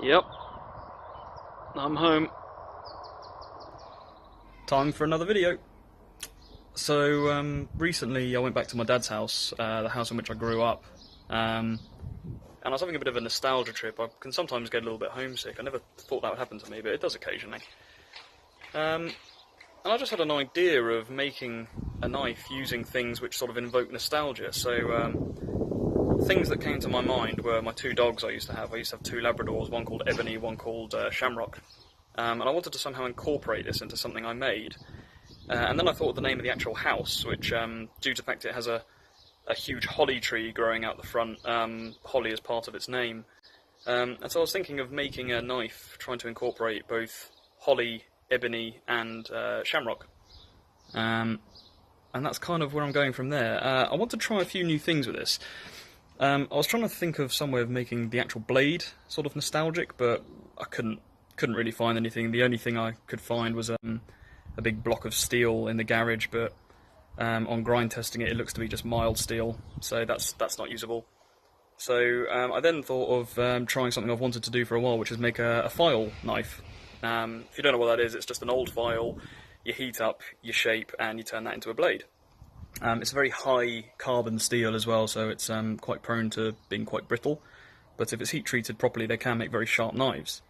Yep, I'm home. Time for another video. So recently I went back to my dad's house, the house in which I grew up, and I was having a bit of a nostalgia trip. I can sometimes get a little bit homesick. I never thought that would happen to me, but it does occasionally. And I just had an idea of making a knife using things which sort of invoke nostalgia. So things that came to my mind were my two dogs I used to have. I used to have two Labradors, one called Ebony, one called Shamrock. And I wanted to somehow incorporate this into something I made. And then I thought of the name of the actual house, which, due to the fact it has a huge holly tree growing out the front, holly is part of its name. And so I was thinking of making a knife trying to incorporate both holly, ebony, and shamrock. And that's kind of where I'm going from there. I want to try a few new things with this. I was trying to think of some way of making the actual blade sort of nostalgic, but I couldn't really find anything. The only thing I could find was a big block of steel in the garage, but on grind testing it looks to be just mild steel, so that's not usable. So I then thought of trying something I've wanted to do for a while, which is make a file knife. If you don't know what that is, it's just an old file. You heat up, you shape, and you turn that into a blade. It's a very high carbon steel as well, so it's quite prone to being quite brittle, but if it's heat treated properly they can make very sharp knives.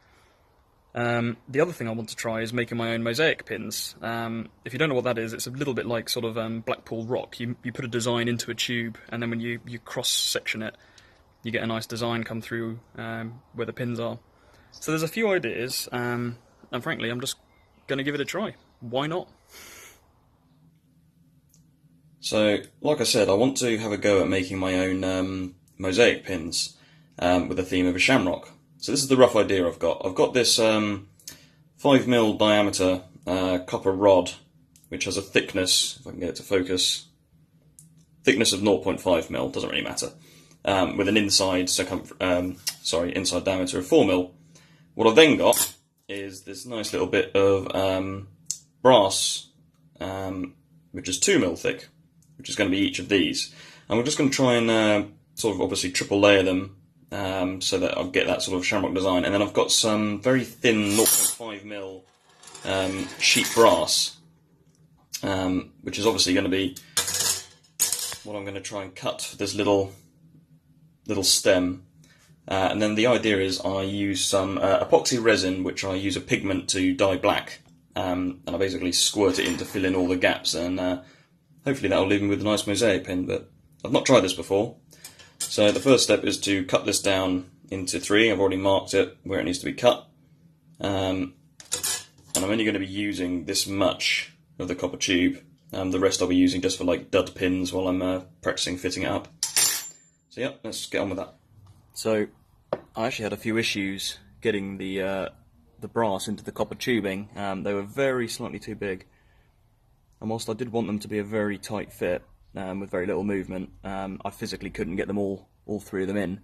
The other thing I want to try is making my own mosaic pins. If you don't know what that is, it's a little bit like sort of Blackpool rock. You put a design into a tube, and then when you cross-section it, you get a nice design come through where the pins are. So there's a few ideas, and frankly, I'm just going to give it a try. Why not? So, like I said, I want to have a go at making my own mosaic pins with the theme of a shamrock. So this is the rough idea I've got. I've got this 5mm diameter copper rod, which has a thickness, if I can get it to focus, thickness of 0.5mm, doesn't really matter, with an inside inside diameter of 4mm. What I've then got is this nice little bit of brass, which is 2mm thick, which is going to be each of these. And we're just going to try and sort of obviously triple layer them, so that I'll get that sort of shamrock design. And then I've got some very thin 0.5mm sheet brass, which is obviously going to be what I'm going to try and cut for this little stem. And then the idea is I use some epoxy resin, which I use a pigment to dye black, and I basically squirt it in to fill in all the gaps, and hopefully that'll leave me with a nice mosaic pin. But I've not tried this before. So the first step is to cut this down into 3. I've already marked it where it needs to be cut. And I'm only going to be using this much of the copper tube. The rest I'll be using just for like dud pins while I'm practicing fitting it up. So yeah, let's get on with that. So I actually had a few issues getting the brass into the copper tubing. They were very slightly too big. And whilst I did want them to be a very tight fit, with very little movement, I physically couldn't get them all 3 of them in.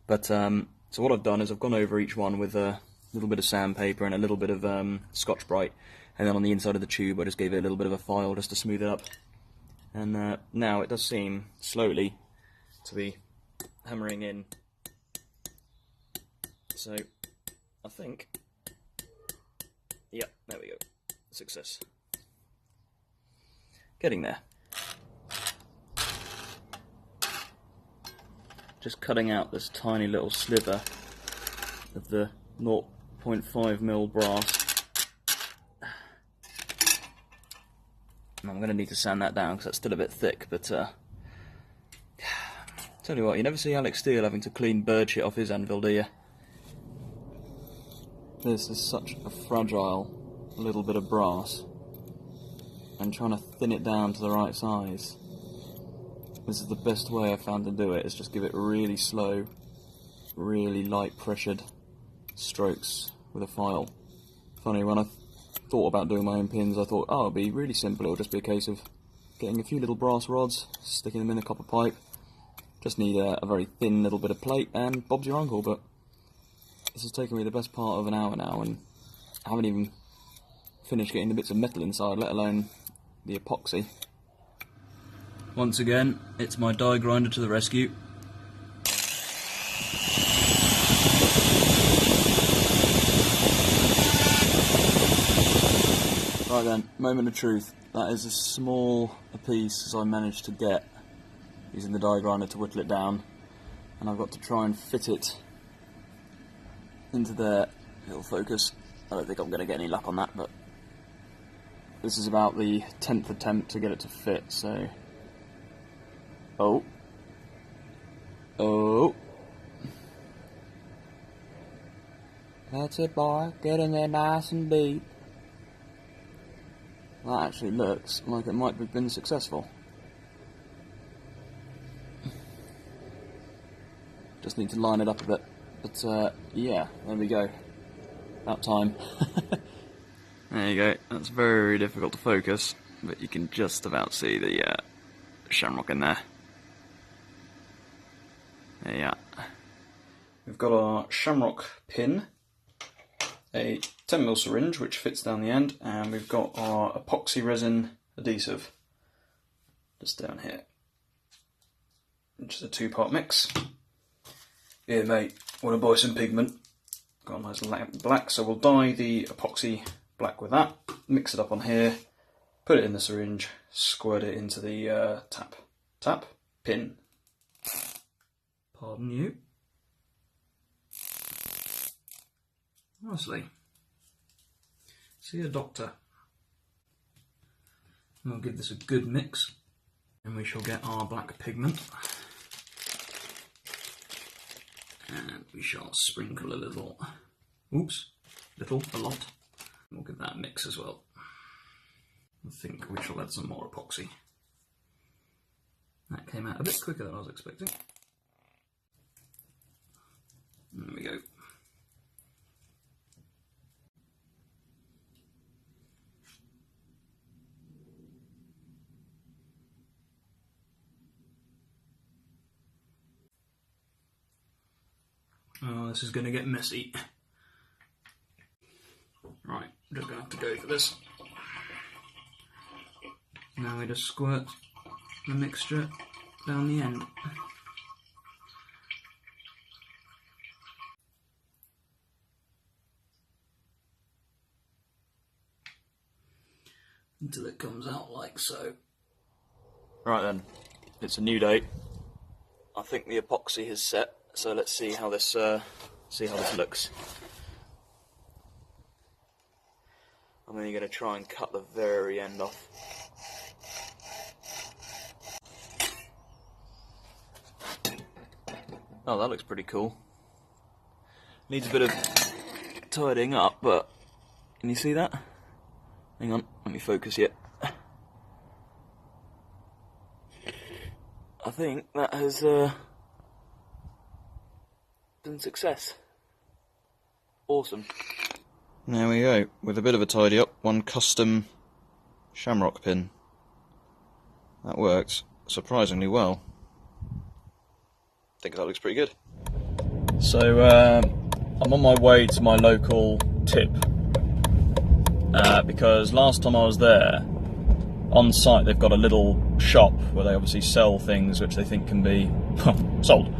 But so what I've done is I've gone over each one with a little bit of sandpaper and a little bit of Scotch-Brite, and then on the inside of the tube I just gave it a little bit of a file just to smooth it up. And now it does seem slowly to be hammering in. So I think, yeah, there we go, success. Getting there. Just cutting out this tiny little sliver of the 0.5mm brass. And I'm going to need to sand that down because that's still a bit thick, but tell you what, you never see Alex Steele having to clean bird shit off his anvil, do you? This is such a fragile little bit of brass, and trying to thin it down to the right size. This is the best way I've found to do it, is just give it really slow, really light pressured strokes with a file. Funny, when I thought about doing my own pins, I thought, oh, it'll be really simple, it'll just be a case of getting a few little brass rods, sticking them in a copper pipe, just need a very thin little bit of plate, and Bob's your uncle. But this has taken me the best part of an hour now, and I haven't even finished getting the bits of metal inside, let alone the epoxy. Once again, it's my die grinder to the rescue. Right then, moment of truth. That is as small a piece as I managed to get using the die grinder to whittle it down, and I've got to try and fit it into there. It'll focus. I don't think I'm going to get any luck on that, but this is about the 10th attempt to get it to fit, so... Oh. That's it, boy. Get in there nice and deep. That actually looks like it might have been successful. Just need to line it up a bit. But, yeah, there we go. About time. There you go. That's very difficult to focus, but you can just about see the shamrock in there. There you are. We've got our shamrock pin, a 10mm syringe which fits down the end, and we've got our epoxy resin adhesive just down here, which is a 2-part mix. Here mate, want to buy some pigment? Got a nice black, so we'll dye the epoxy black with that, mix it up on here, put it in the syringe, squirt it into the pin. Pardon you. Honestly, see a doctor. We'll give this a good mix, and we shall get our black pigment. And we shall sprinkle a little, a lot. We'll give that a mix as well. I think we shall add some more epoxy. That came out a bit quicker than I was expecting. There we go. Oh, this is going to get messy. Right, just going to have to go for this. Now we just squirt the mixture down the end. Until it comes out like so. Right then, it's a new day. I think the epoxy has set, so let's see how this looks. I'm only going to try and cut the very end off. Oh, that looks pretty cool. Needs a bit of tidying up, but can you see that? Hang on, let me focus yet. I think that has been a success. Awesome. There we go, with a bit of a tidy up, one custom shamrock pin. That works surprisingly well. I think that looks pretty good. So I'm on my way to my local tip because last time I was there, on site they've got a little shop where they obviously sell things which they think can be sold.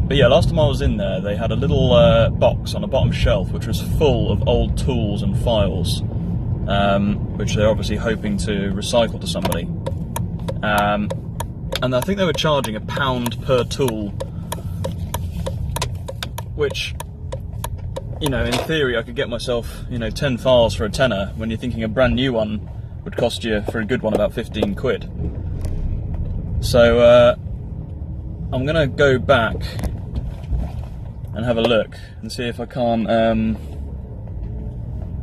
But yeah, last time I was in there, they had a little box on the bottom shelf which was full of old tools and files, which they're obviously hoping to recycle to somebody. And I think they were charging £1 per tool, which, you know, in theory I could get myself, 10 files for a tenner, when you're thinking a brand new one would cost you, for a good one, about 15 quid. So I'm going to go back and have a look and see if I can't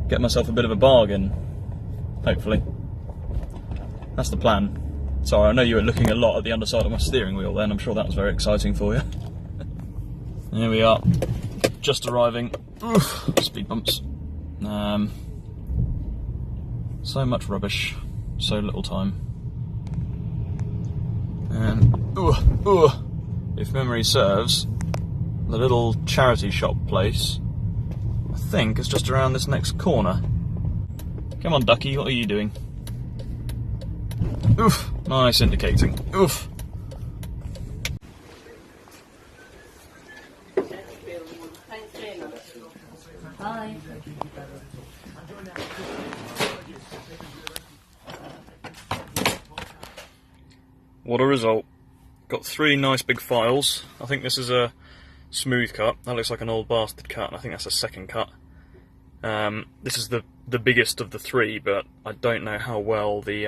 get myself a bit of a bargain, hopefully. That's the plan. Sorry, I know you were looking a lot at the underside of my steering wheel then, I'm sure that was very exciting for you. Here we are, just arriving. Oof, speed bumps. So much rubbish, so little time. And, if memory serves, the little charity shop place, I think, is just around this next corner. Come on, ducky, what are you doing? Oof, nice indicating. Oof. Bye. what a result. Got 3 nice big files. I think this is a smooth cut. That looks like an old bastard cut, and I think that's a second cut. This is the biggest of the 3, but I don't know how well the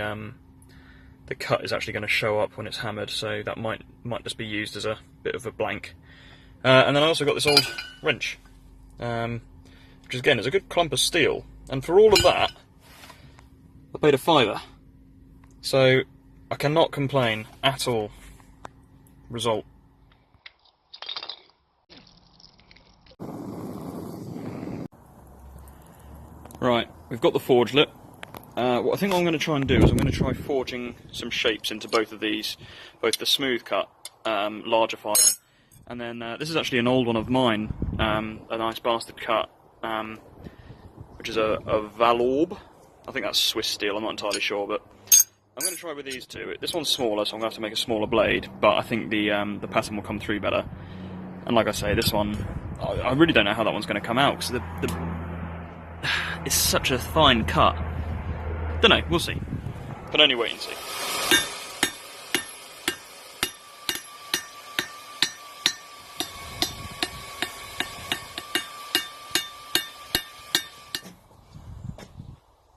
cut is actually going to show up when it's hammered, so that might just be used as a bit of a blank. And then I also got this old wrench, which again is a good clump of steel, and for all of that I paid a £5, so I cannot complain at all. Result. Right, we've got the forge lit. What I think I'm going to try and do is I'm going to try forging some shapes into both of these, both the smooth cut, larger file, and then this is actually an old one of mine, a nice bastard cut, which is a Valorb. I think that's Swiss steel, I'm not entirely sure, but I'm going to try with these two. This one's smaller, so I'm going to have to make a smaller blade, but I think the pattern will come through better. And like I say, this one, I really don't know how that one's going to come out, because it's such a fine cut. Don't know, we'll see. Can only wait and see.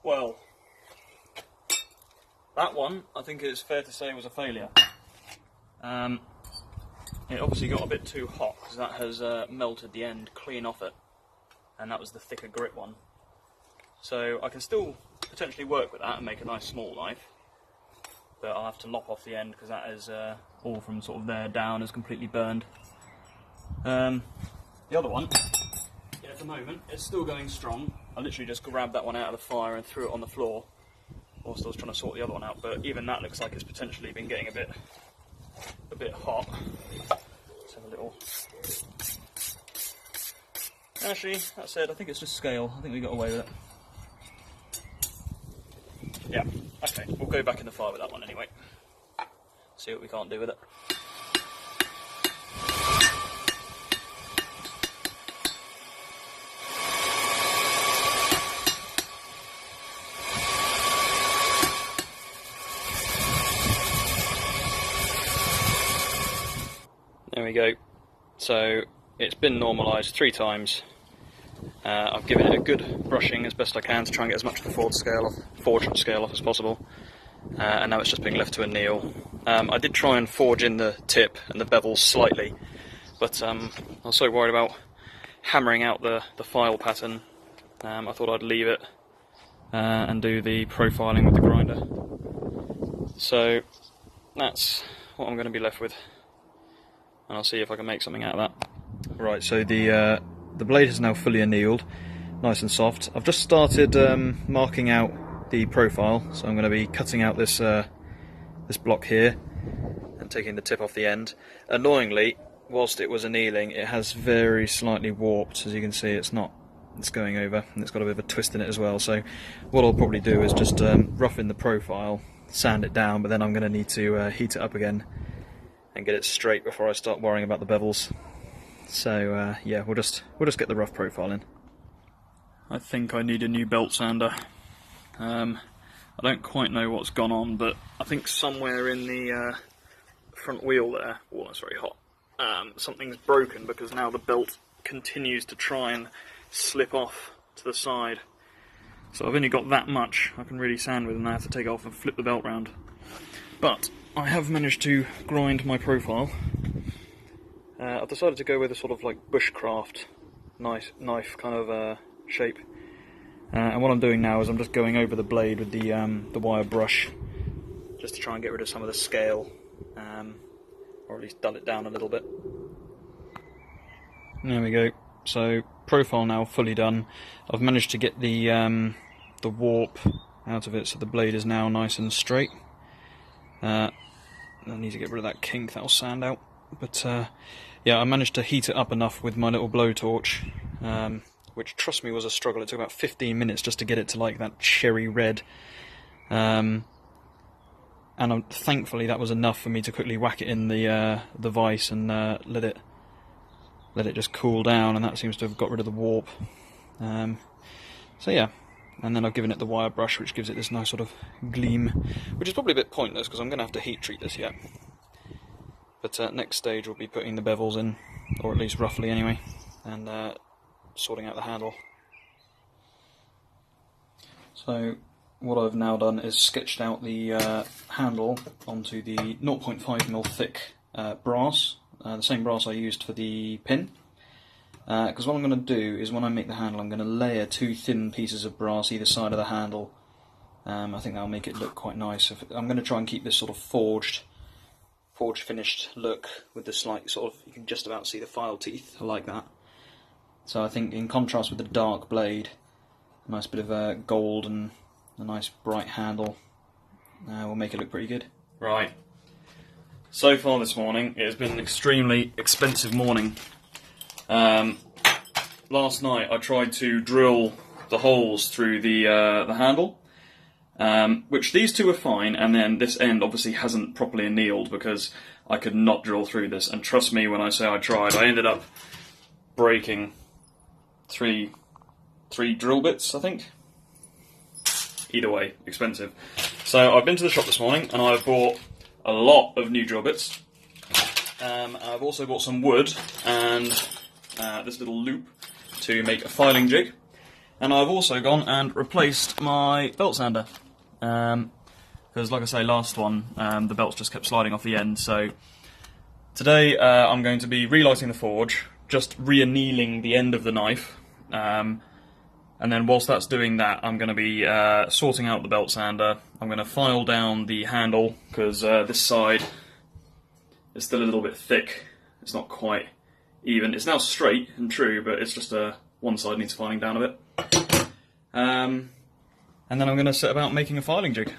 Well, that one, I think it's fair to say, was a failure. It obviously got a bit too hot, because that has melted the end clean off it, and that was the thicker grit one. So I can still potentially work with that and make a nice small knife, but I'll have to lop off the end, because that is all from sort of there down is completely burned. The other one, yeah, at the moment, it's still going strong. I literally just grabbed that one out of the fire and threw it on the floor whilst I was trying to sort the other one out, but even that looks like it's potentially been getting a bit hot. Let's have a little... Actually, that said, I think it's just scale. I think we got away with it. Yeah, okay, we'll go back in the fire with that one anyway. See what we can't do with it. There we go. So it's been normalised 3 times. I've given it a good brushing as best I can to try and get as much of the forge scale off as possible, and now it's just being left to anneal. I did try and forge in the tip and the bevels slightly, but I was so worried about hammering out the file pattern, I thought I'd leave it and do the profiling with the grinder. So that's what I'm going to be left with, and I'll see if I can make something out of that. Right, so the blade is now fully annealed, nice and soft. I've just started marking out the profile, so I'm going to be cutting out this this block here and taking the tip off the end. Annoyingly, whilst it was annealing, it has very slightly warped. As you can see, it's going over, and it's got a bit of a twist in it as well. So what I'll probably do is just rough in the profile, sand it down, but then I'm going to need to heat it up again and get it straight before I start worrying about the bevels. So yeah, we'll just get the rough profile in. I think I need a new belt sander. I don't quite know what's gone on, but I think somewhere in the front wheel there, oh, that's very hot, something's broken, because now the belt continues to try and slip off to the side. So I've only got that much I can really sand with, and I have to take it off and flip the belt round. But I have managed to grind my profile. I've decided to go with a sort of like bushcraft knife kind of shape, and what I'm doing now is I'm just going over the blade with the wire brush, just to try and get rid of some of the scale, or at least dull it down a little bit. There we go. So profile now fully done. I've managed to get the warp out of it, so the blade is now nice and straight. I need to get rid of that kink, that'll sand out. But yeah, I managed to heat it up enough with my little blowtorch, which, trust me, was a struggle. It took about 15 minutes just to get it to like that cherry red, and thankfully that was enough for me to quickly whack it in the vise and let it just cool down, and that seems to have got rid of the warp. So yeah, and then I've given it the wire brush, which gives it this nice sort of gleam, which is probably a bit pointless because I'm going to have to heat treat this yet. But next stage we'll be putting the bevels in, or at least roughly anyway, and sorting out the handle. So what I've now done is sketched out the handle onto the 0.5mm thick brass, the same brass I used for the pin. Because what I'm going to do is when I make the handle, I'm going to layer 2 thin pieces of brass either side of the handle. I think that'll make it look quite nice. I'm going to try and keep this sort of forged finished look with the slight sort of, you can just about see the file teeth, I like that. So I think in contrast with the dark blade, a nice bit of gold and a nice bright handle will make it look pretty good. Right, so far this morning it has been an extremely expensive morning. Last night I tried to drill the holes through the handle, which these two are fine, and then this end obviously hasn't properly annealed because I could not drill through this, and trust me when I say I tried, I ended up breaking three drill bits, I think. Either way, expensive. So I've been to the shop this morning and I've bought a lot of new drill bits. I've also bought some wood and this little loop to make a filing jig, and I've also gone and replaced my belt sander because, like I say, last one the belts just kept sliding off the end. So today I'm going to be relighting the forge, just re-annealing the end of the knife, and then whilst that's doing that, I'm going to be sorting out the belt sander. I'm going to file down the handle because this side is still a little bit thick. It's not quite even. It's now straight and true, but it's just one side needs filing down a bit. And then I'm going to set about making a filing jig.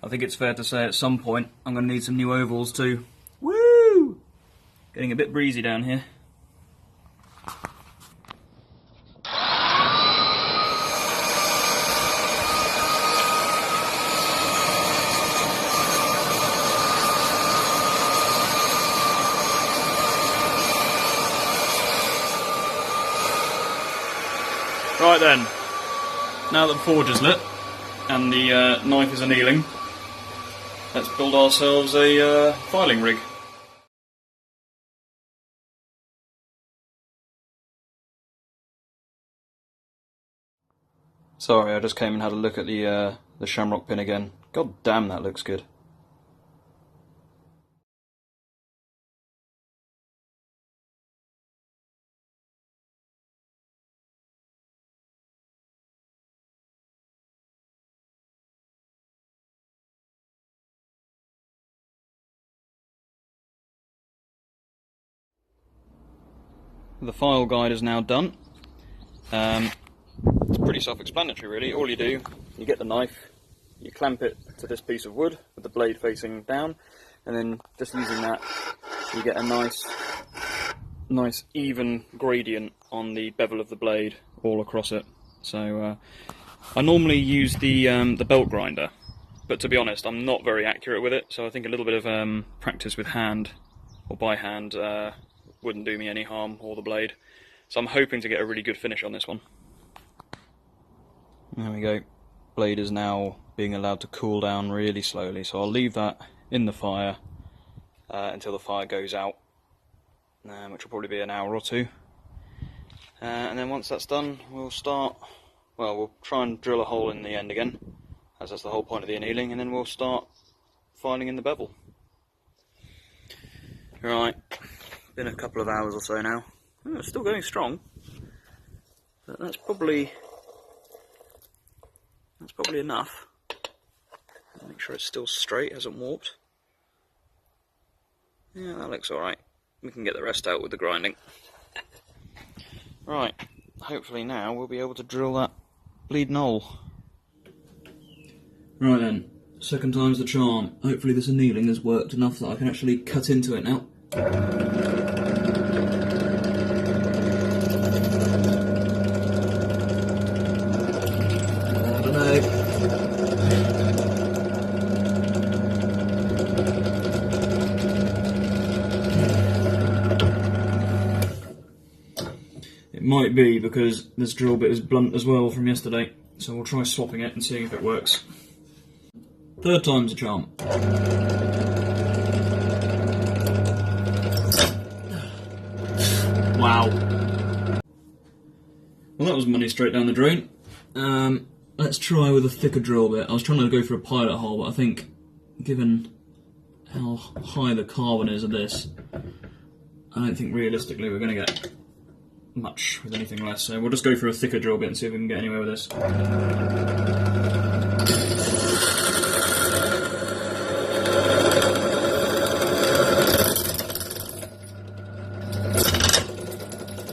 I think it's fair to say at some point I'm going to need some new ovals too. Woo! Getting a bit breezy down here. Right then, now that the forge is lit and the knife is annealing, let's build ourselves a filing rig. Sorry, I just came and had a look at the shamrock pin again. God damn, that looks good. The file guide is now done. It's pretty self-explanatory really. All you do, you get the knife, you clamp it to this piece of wood with the blade facing down, and then just using that you get a nice even gradient on the bevel of the blade all across it. So I normally use the belt grinder, but to be honest I'm not very accurate with it, so I think a little bit of practice with hand or by hand wouldn't do me any harm, or the blade. So I'm hoping to get a really good finish on this one. There we go. Blade is now being allowed to cool down really slowly, so I'll leave that in the fire until the fire goes out, which will probably be an hour or two. And then once that's done, we'll try and drill a hole in the end again, as that's the whole point of the annealing, and then we'll start filing in the bevel. Right. Been a couple of hours or so now. Oh, it's still going strong, but that's probably enough. Make sure it's still straight, hasn't warped. Yeah, that looks alright. We can get the rest out with the grinding. Right, hopefully now we'll be able to drill that bleeding hole. Right then, second time's the charm. Hopefully this annealing has worked enough that I can actually cut into it now. might be because this drill bit is blunt as well from yesterday, so we'll try swapping it and seeing if it works. Third time's a charm. Wow. Well, that was money straight down the drain. Let's try with a thicker drill bit. I was trying to go for a pilot hole, but I think, given how high the carbon is of this, I don't think realistically we're going to get much with anything less. So we'll just go for a thicker drill bit and see if we can get anywhere with this.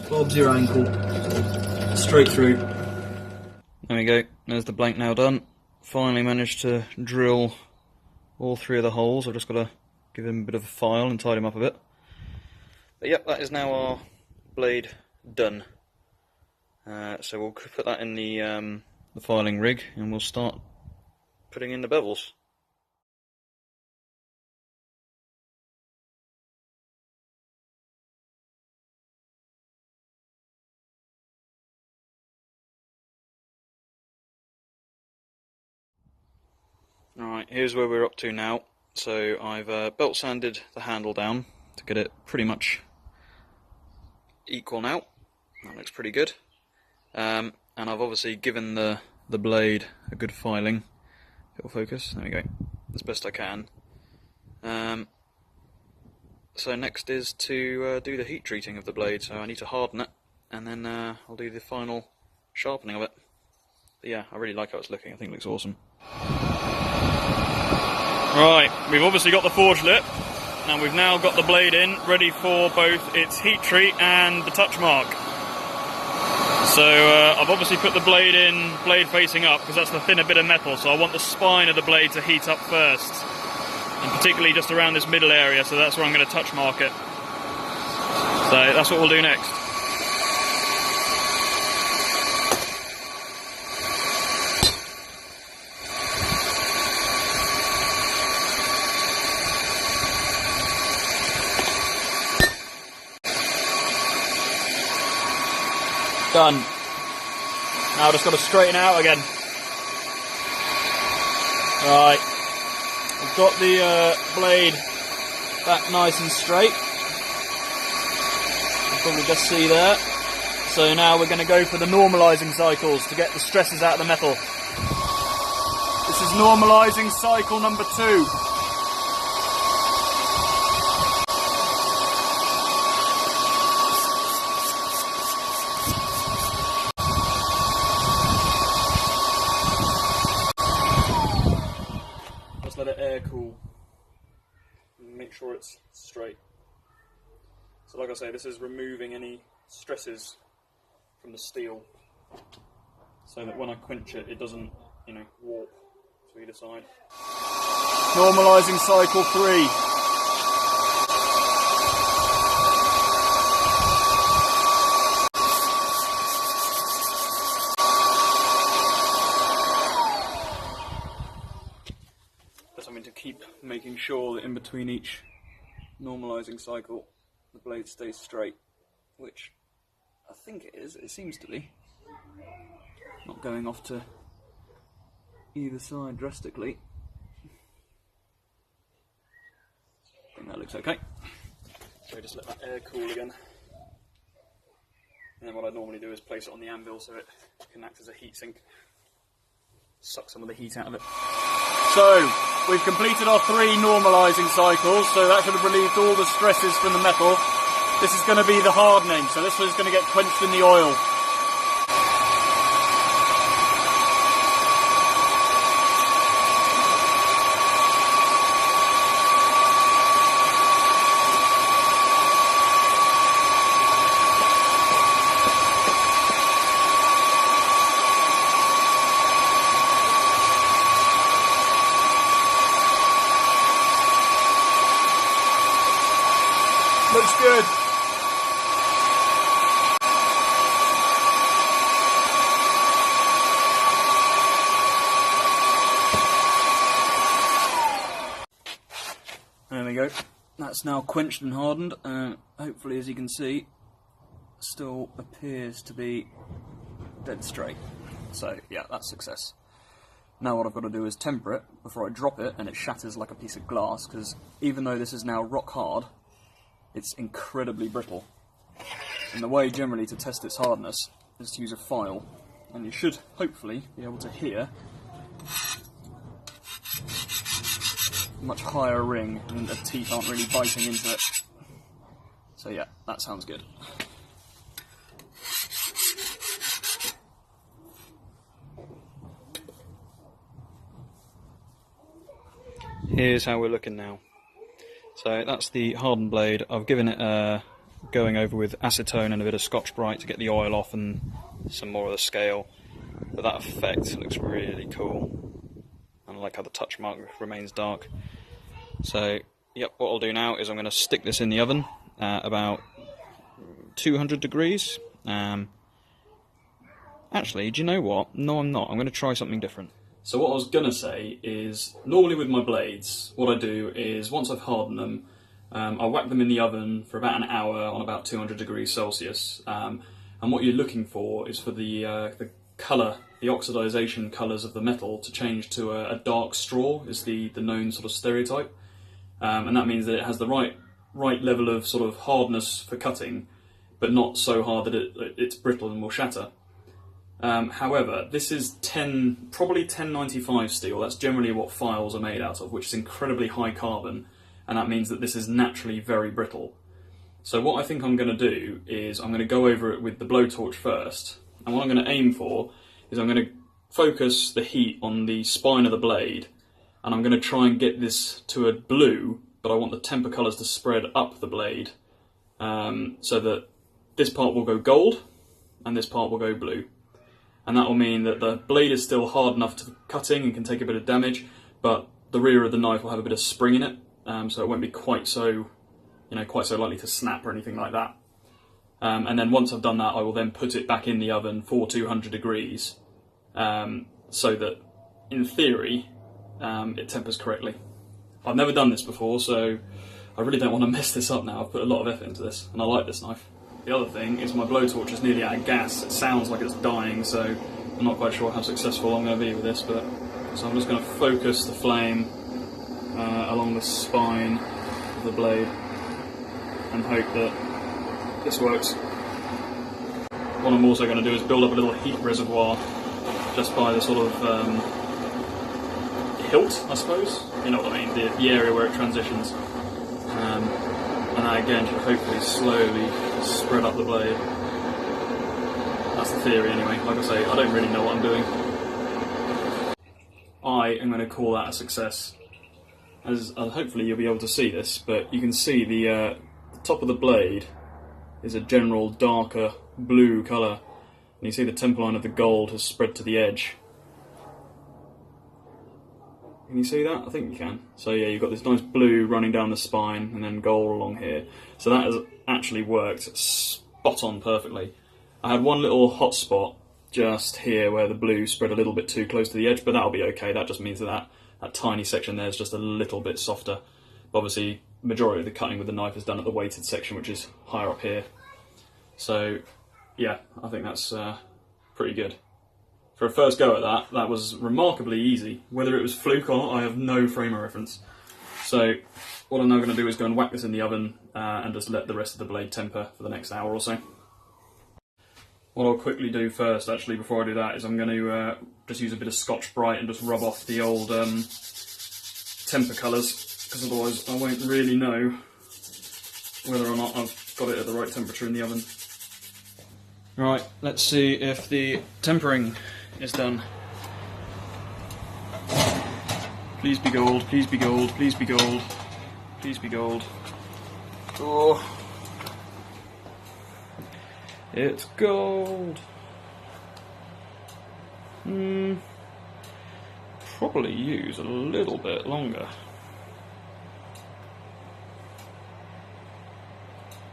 Bob's your ankle. Straight through. There we go, there's the blank now done. Finally managed to drill all 3 of the holes. I've just got to give him a bit of a file and tidy him up a bit. But yep, that is now our blade done. So we'll put that in the filing rig and we'll start putting in the bevels. Alright, here's where we're up to now. So I've belt sanded the handle down to get it pretty much equal now. That looks pretty good. And I've obviously given the blade a good filing. It'll focus, there we go, as best I can. So next is to do the heat treating of the blade, so I need to harden it, and then I'll do the final sharpening of it. But yeah, I really like how it's looking, I think it looks awesome. Right, we've obviously got the forge lit, and we've now got the blade in, ready for both its heat treat and the touch mark. So I've obviously put the blade in, blade facing up, because that's the thinner bit of metal, so I want the spine of the blade to heat up first. And particularly just around this middle area, so that's where I'm going to touch mark it. So that's what we'll do next. Done. Now I've just got to straighten out again. Right. I've got the blade back nice and straight. You can probably just see there. So now we're going to go for the normalising cycles to get the stresses out of the metal. This is normalising cycle number 2. Let it air cool and make sure it's straight. So like I say, this is removing any stresses from the steel so that when I quench it, it doesn't, you know, warp to either side. Normalising cycle 3. Something to keep making sure that in between each normalising cycle the blade stays straight, which I think it is, it seems to be. Not going off to either side drastically. I think that looks okay. So just let that air cool again. And then what I normally do is place it on the anvil so it can act as a heat sink. Suck some of the heat out of it. So, we've completed our 3 normalising cycles, so that should have relieved all the stresses from the metal. This is going to be the hardening, so this is going to get quenched in the oil. Looks good. There we go. That's now quenched and hardened. Hopefully, as you can see, still appears to be dead straight. So yeah, that's success. Now what I've got to do is temper it before I drop it and it shatters like a piece of glass, because even though this is now rock hard, it's incredibly brittle. And the way generally to test its hardness is to use a file, and you should hopefully be able to hear a much higher ring, and the teeth aren't really biting into it. So yeah, that sounds good. Here's how we're looking now. So that's the hardened blade. I've given it a going over with acetone and a bit of Scotch-Brite to get the oil off and some more of the scale. But that effect looks really cool. And I like how the touch mark remains dark. So, yep, what I'll do now is I'm going to stick this in the oven at about 200 degrees. Actually, do you know what? No, I'm not. I'm going to try something different. So what I was going to say is, normally with my blades, what I do is, once I've hardened them, I whack them in the oven for about an hour on about 200 degrees Celsius. And what you're looking for is for the colour, the oxidization colours of the metal to change to a dark straw, is the known sort of stereotype. And that means that it has the right level of sort of hardness for cutting, but not so hard that it's brittle and will shatter. However, this is probably 1095 steel. That's generally what files are made out of, which is incredibly high carbon, and that means that this is naturally very brittle. So what I think I'm going to do is I'm going to go over it with the blowtorch first, and what I'm going to aim for is I'm going to focus the heat on the spine of the blade, and I'm going to try and get this to a blue, but I want the temper colours to spread up the blade, so that this part will go gold, and this part will go blue. And that will mean that the blade is still hard enough to cutting and can take a bit of damage, but the rear of the knife will have a bit of spring in it, so it won't be quite so likely to snap or anything like that. And then once I've done that, I will then put it back in the oven for 200 degrees, so that, in theory, it tempers correctly. I've never done this before, so I really don't want to mess this up now. I've put a lot of effort into this, and I like this knife. The other thing is my blowtorch is nearly out of gas. It sounds like it's dying, so I'm not quite sure how successful I'm going to be with this, so I'm just going to focus the flame along the spine of the blade and hope that this works. What I'm also going to do is build up a little heat reservoir just by the sort of hilt, I suppose. You know what I mean, the area where it transitions. And that again should hopefully slowly spread up the blade. That's the theory anyway. Like I say, I don't really know what I'm doing. I am going to call that a success. As hopefully you'll be able to see this, but you can see the top of the blade is a general darker blue colour, and you see the temper line of the gold has spread to the edge. Can you see that? I think you can. So yeah, you've got this nice blue running down the spine and then gold along here. So that has actually worked spot on perfectly. I had one little hot spot just here where the blue spread a little bit too close to the edge, but that'll be okay. That just means that tiny section there is just a little bit softer. But obviously, the majority of the cutting with the knife is done at the weighted section, which is higher up here. So yeah, I think that's pretty good. For a first go at that was remarkably easy. Whether it was fluke or not, I have no frame of reference. So what I'm now going to do is go and whack this in the oven and just let the rest of the blade temper for the next hour or so. What I'll quickly do first, actually, before I do that, is I'm going to just use a bit of Scotch-Brite and just rub off the old temper colours, because otherwise I won't really know whether or not I've got it at the right temperature in the oven. Right, let's see if the tempering is done. Please be gold, please be gold, please be gold, please be gold. Oh, it's gold. Probably use a little bit longer.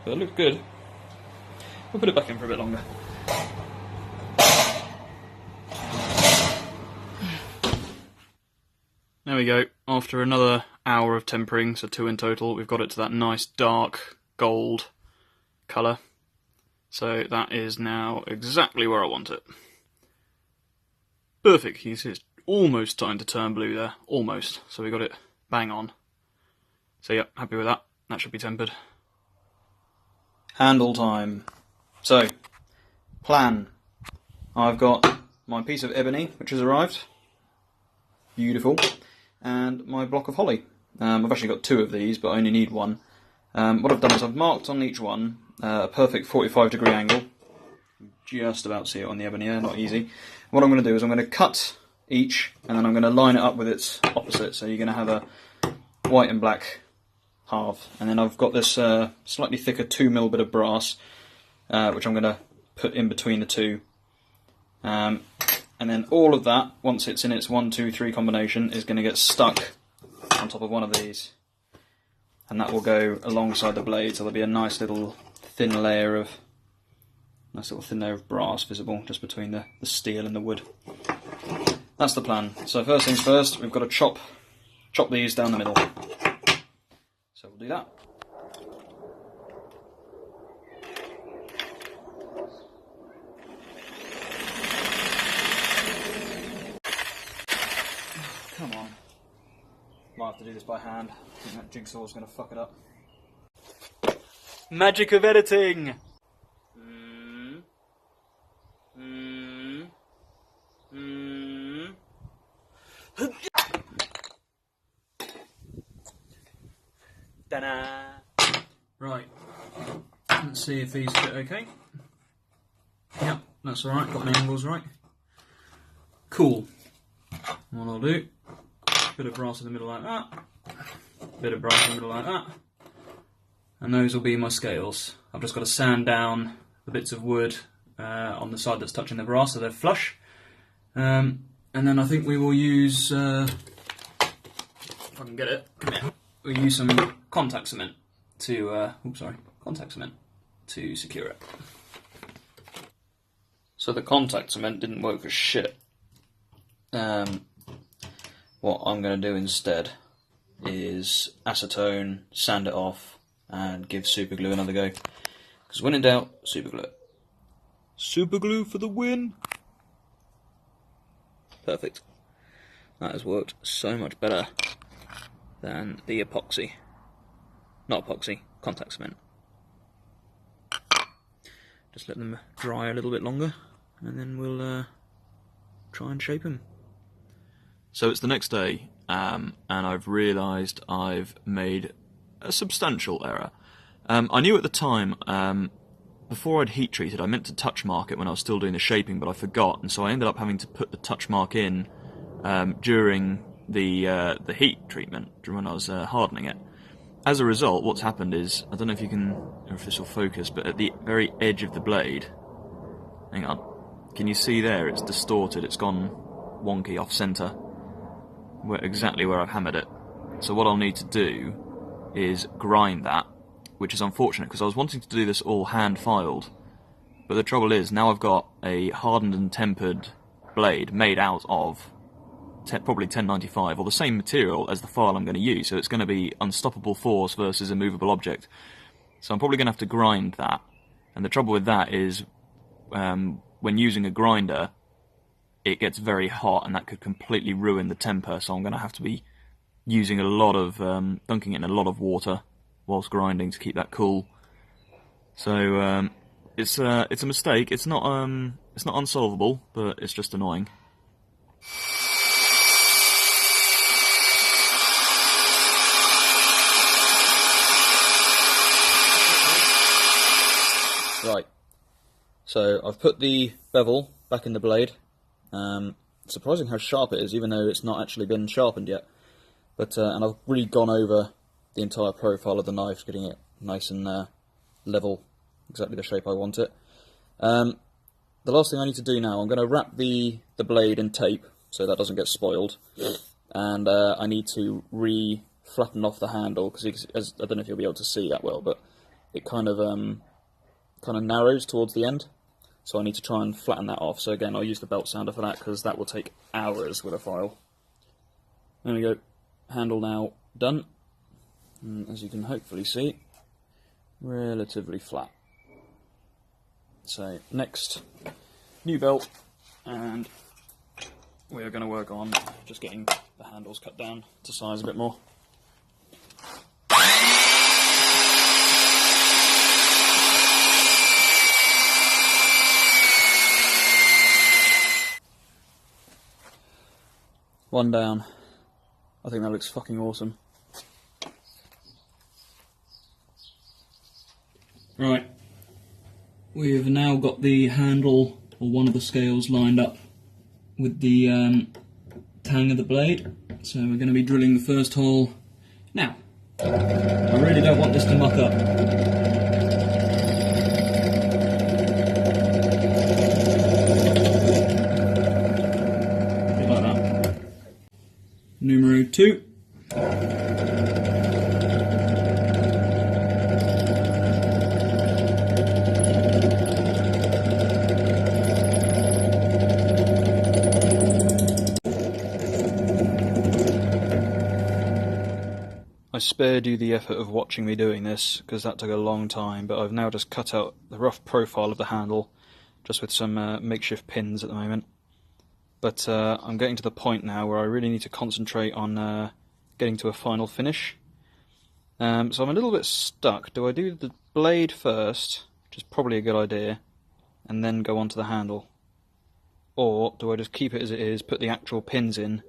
But it looks good. We'll put it back in for a bit longer. There we go. After another hour of tempering, so 2 in total, we've got it to that nice dark gold colour. So that is now exactly where I want it. Perfect. You can see it's almost starting to turn blue there. Almost. So we got it bang on. So yeah, happy with that. That should be tempered. Handle time. So, plan. I've got my piece of ebony, which has arrived. Beautiful. And my block of holly. I've actually got 2 of these, but I only need 1. What I've done is I've marked on each one a perfect 45-degree angle. Just about see it on the ebony there, not easy. What I'm going to do is I'm going to cut each, and then I'm going to line it up with its opposite. So you're going to have a white and black half. And then I've got this slightly thicker 2mm bit of brass, which I'm going to put in between the two. And then all of that, once it's in its 1, 2, 3 combination, is going to get stuck on top of one of these. And that will go alongside the blade, so there'll be a nice little thin layer of brass visible just between the steel and the wood. That's the plan. So first things first, we've got to chop these down the middle. So we'll do that. Come on. Might have to do this by hand. I think that jigsaw's going to fuck it up. Magic of editing! Ta-da! Right. Let's see if these fit okay. Yep, that's alright, got my angles right. Cool. What I'll do, bit of brass in the middle like that, bit of brass in the middle like that, and those will be my scales. I've just got to sand down the bits of wood on the side that's touching the brass so they're flush. And then I think we will use, if I can get it, we'll use some contact cement to, contact cement to secure it. So the contact cement didn't work for shit. What I'm going to do instead is acetone, sand it off, and give super glue another go. Because when in doubt, super glue it. Super glue for the win! Perfect. That has worked so much better than the epoxy. Not epoxy, contact cement. Just let them dry a little bit longer, and then we'll try and shape them. So it's the next day, and I've realised I've made a substantial error. I knew at the time, before I'd heat treated, I meant to touch mark it when I was still doing the shaping, but I forgot, and so I ended up having to put the touch mark in during the heat treatment, when I was hardening it. As a result, what's happened is, I don't know if you can, or if this will focus, but at the very edge of the blade, hang on, can you see there? It's distorted, it's gone wonky off centre, exactly where I've hammered it. So what I'll need to do is grind that, which is unfortunate because I was wanting to do this all hand filed, but the trouble is now I've got a hardened and tempered blade made out of probably 1095, or the same material as the file I'm going to use, so it's going to be unstoppable force versus a movable object. So I'm probably going to have to grind that, and the trouble with that is when using a grinder it gets very hot and that could completely ruin the temper, so I'm going to have to be using a lot of, dunking it in a lot of water whilst grinding to keep that cool. So it's a mistake. It's not unsolvable, but it's just annoying. Right, so I've put the bevel back in the blade. Surprising how sharp it is, even though it's not actually been sharpened yet. But and I've really gone over the entire profile of the knife, getting it nice and level, exactly the shape I want it. The last thing I need to do now, I'm going to wrap the blade in tape so that doesn't get spoiled, and I need to flatten off the handle because I don't know if you'll be able to see that well, but it kind of narrows towards the end. So I need to try and flatten that off. So again, I'll use the belt sander for that because that will take hours with a file. There we go. Handle now done. And as you can hopefully see, relatively flat. So next, new belt, and we are going to work on just getting the handles cut down to size a bit more. One down. I think that looks fucking awesome. Right, we have now got the handle, or one of the scales, lined up with the tang of the blade. So we're going to be drilling the first hole now. I really don't want this to muck up. Like that. Numero 2. I spared you the effort of watching me doing this, because that took a long time, but I've now just cut out the rough profile of the handle, just with some makeshift pins at the moment. But I'm getting to the point now where I really need to concentrate on getting to a final finish. So I'm a little bit stuck. Do I do the blade first, which is probably a good idea, and then go on to the handle? Or do I just keep it as it is, put the actual pins in,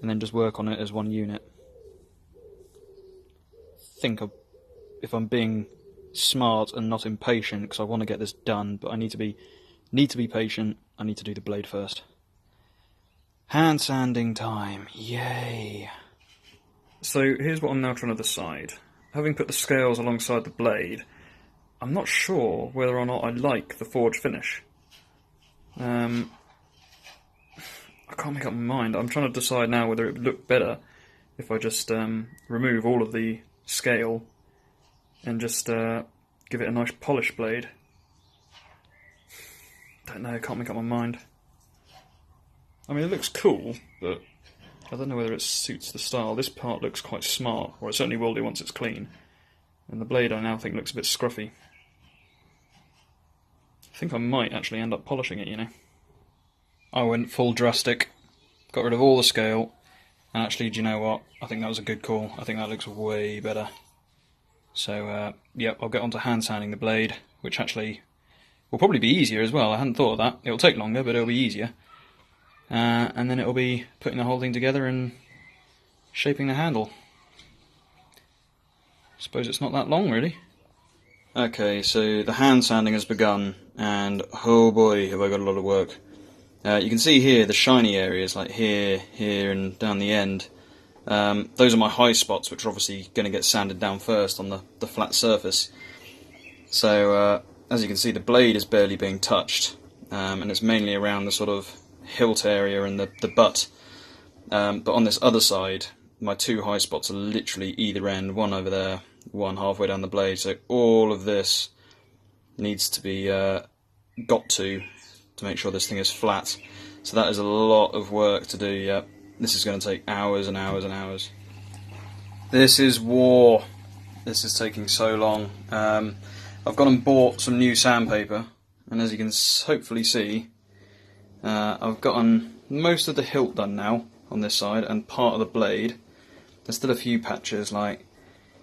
and then just work on it as one unit? If I'm being smart and not impatient, because I want to get this done, but I need to be patient. I need to do the blade first. Hand sanding time, yay! So here's what I'm now trying to decide. Having put the scales alongside the blade, I'm not sure whether or not I like the forged finish. I can't make up my mind. I'm trying to decide now whether it would look better if I just remove all of the scale and just give it a nice polished blade. Don't know, can't make up my mind. I mean, it looks cool, but I don't know whether it suits the style. This part looks quite smart, or it certainly will do once it's clean. And the blade I now think looks a bit scruffy. I think I might actually end up polishing it, you know. I went full drastic, got rid of all the scale, and actually, do you know what? I think that was a good call. I think that looks way better. So, yep, I'll get on to hand sanding the blade, which actually will probably be easier as well. I hadn't thought of that. It'll take longer, but it'll be easier. And then it'll be putting the whole thing together and shaping the handle. Suppose it's not that long, really. Okay, so the hand sanding has begun, and oh boy, have I got a lot of work. You can see here the shiny areas, like here, here, and down the end. Those are my high spots, which are obviously going to get sanded down first on the flat surface. So, as you can see, the blade is barely being touched, and it's mainly around the sort of hilt area and the butt. But on this other side, my two high spots are literally either end, one over there, one halfway down the blade. So all of this needs to be got to make sure this thing is flat. So that is a lot of work to do. Yep. This is going to take hours and hours and hours. This is war. This is taking so long. I've gone and bought some new sandpaper, and as you can hopefully see, I've gotten most of the hilt done now on this side and part of the blade. There's still a few patches, like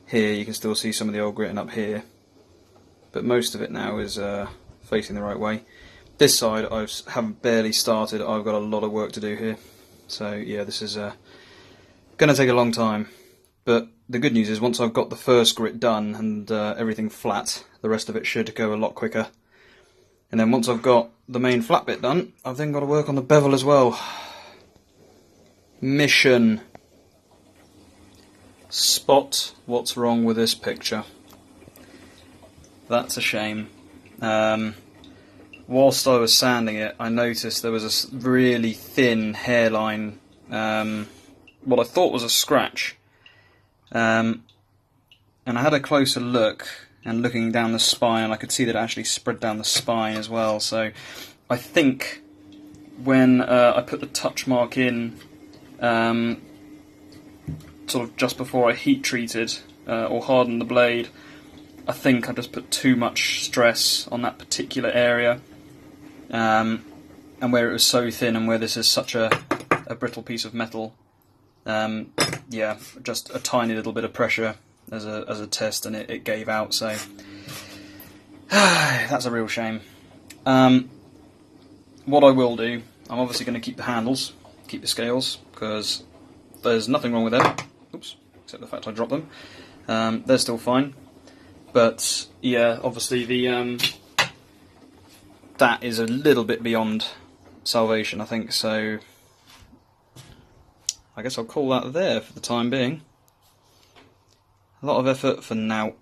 here you can still see some of the old gritting up here, but most of it now is facing the right way. This side I haven't barely started. I've got a lot of work to do here. So yeah, this is going to take a long time. But the good news is once I've got the first grit done and everything flat, the rest of it should go a lot quicker. And then once I've got the main flat bit done, I've then got to work on the bevel as well. Mission. Spot what's wrong with this picture. That's a shame. Whilst I was sanding it, I noticed there was a really thin hairline, what I thought was a scratch. And I had a closer look, and looking down the spine, I could see that it actually spread down the spine as well. So I think when I put the touch mark in, sort of just before I heat treated or hardened the blade, I think I just put too much stress on that particular area, and where it was so thin and where this is such a brittle piece of metal, yeah, just a tiny little bit of pressure as a test, and it gave out. So that's a real shame. What I will do, I'm obviously going to keep the handles, keep the scales, because there's nothing wrong with them. Oops, except the fact I dropped them. They're still fine. But yeah, obviously the that is a little bit beyond salvation, I think. So I guess I'll call that there for the time being. A lot of effort for now.